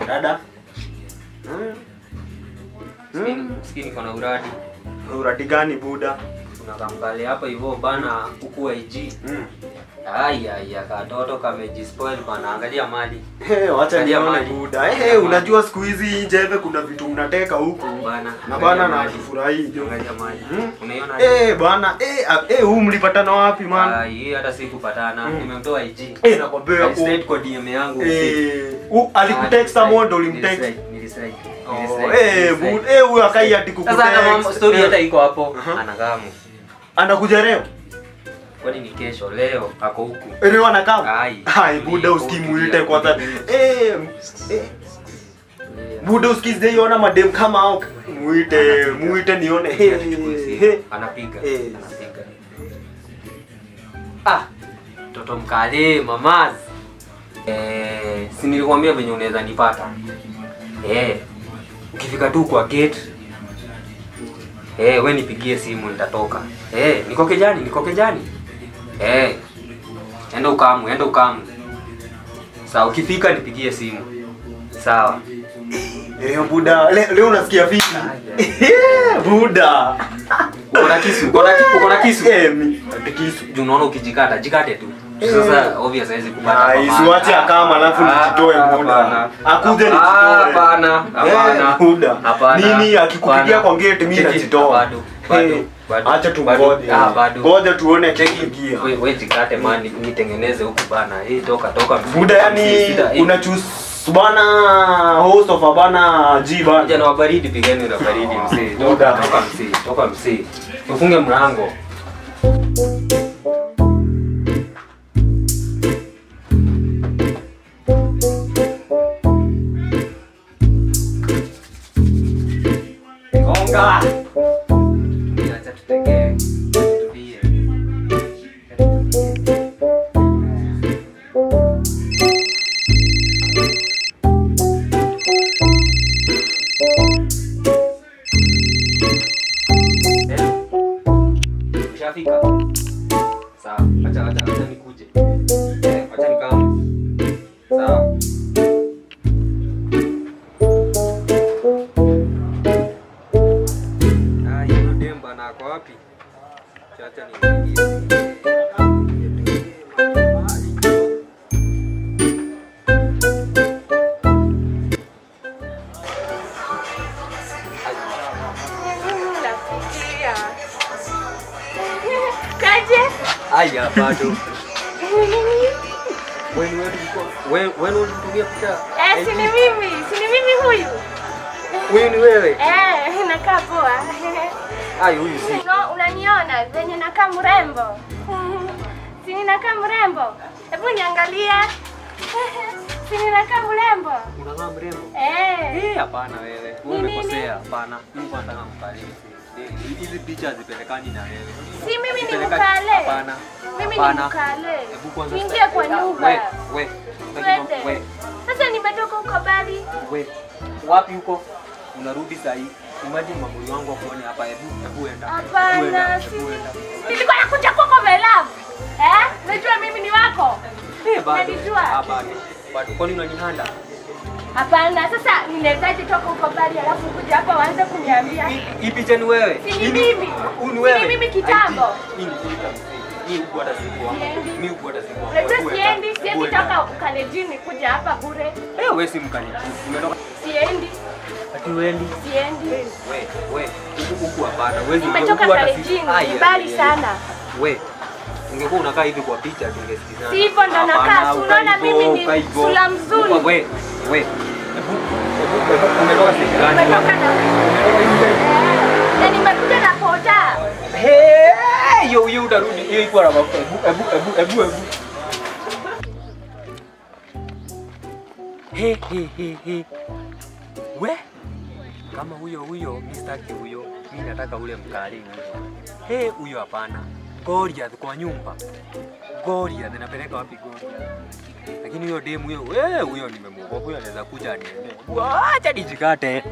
Dada. Sikini kuna uradi. Uradi gani buda? Unakamkali hapa hivyo bana huku IG. Aya katoto kamejispoil bana, angalia mali. Acha nione buda. Unajua siku hizi njeve kuna vitu unateka huku bana. Na bana na kufurahi. Angalia mali. Unaiona? Bana, huu mlipatana wapi man? Hii hata sikupatana. Nimemtoa IG. Nakwambia straight kwa DM yangu. Alikutext ama ndo ulimtext? Nilisai. Huyu akai hadi kukutext. Sasa story hata iko hapo. Anagamu. Anakuja leo? Kwani ni kesho, leo ako huku. Leo anakaa? Hai buda usikimuite kwanza. Buda usikiziona madem kama hao. Muite nione. Anapiga. Toto mkale mamaz. Si nilikwambia venye unaweza nipata. Ukifika tu kwa gate. Wewe nipigie simu nitatoka. Niko kejani. Enda ukamu. Sawa, ukifika nipigie simu. Sawa. Buda, leo unasikia vipi? Buda. Uko na kisu? Kisu. Juu unaona ukijikata, jikate tu. Sasa obvious haiwezi kupata. Isiwache akama alafu nijitoe buda. Akuje nijitoe. Hapana. Buda. Nini akikupigia kwa gate mimi najitoa. Bado. Acha tungoje. Ngoja tuone kikipigia. Wewe jikate mani nitengeneze huku bana. Toka. Buda yani una choose bana host of bana G bana. Jana wa baridi pigeni na baridi msee. Toka msee. Ufunge mlango. Gonga. Acha tutenge. Tulie. Ushafika? Sawa, acha nikuje. Acha nikamu. Sawa. Yule demba na kwa wapi? Acha nipigie. Aya bado. Wewe unatumia picha? Si ni mimi huyu. Wewe ni wewe? Nakaa poa. Huyu si. No, unaniona venye nakaa mrembo. Si ninakaa mrembo? Hebu niangalie. Si ninakaa mrembo? Unakaa mrembo? Hapana wewe. Umekosea. Hapana. Mimi nataka mkali. Hizi picha zipelekani na wewe. Si mimi ni mkale. Hapana. Mimi ni mkale. Niingie kwa nyumba. Wewe. Sasa nimetoka huko bali. Wewe. Wapi huko? Unarudi saa hii. Imagine mambo yangu akuone hapa, hebu enda. Hapana. Nilikuwa nakuja kwako my love. Unajua mimi ni wako. Bado. Bado. Kwani unanihanda? Hapana, sasa ninahitaji toka huko bali alafu kuja hapa waanze kuniambia. Hii picha ni wewe? Si ni mimi. Ni wewe? Si mimi kitambo. Hii uko hata siku. Mimi uko hata siku. Unajua siendi toka ukalejini kuja hapa bure. Wewe si mkaleji. Umetoka? Siendi. Ati wendi? Siendi. Wewe. Huku hapana. Wewe umetoka kalejini, mbali sana. Wewe. Ungekuwa unakaa hivi kwa picha tungesikizana. Si hivyo ndo nakaa. Unaona mimi ni sura mzuri. Wewe. Umetoka sisi gani? Umetoka na nimekuja na poda. Yo utarudi. Hiyo iko na mafuta. Ebu. We? Kama huyo mistaki huyo. Mimi nataka ule mkali huyo. Huyo hapana. Goliath kwa nyumba. Goliath napeleka wapi Goliath? Lakini huyo demu huyo nimemwogopa, huyo anaweza kuja aniende. Acha nijikate.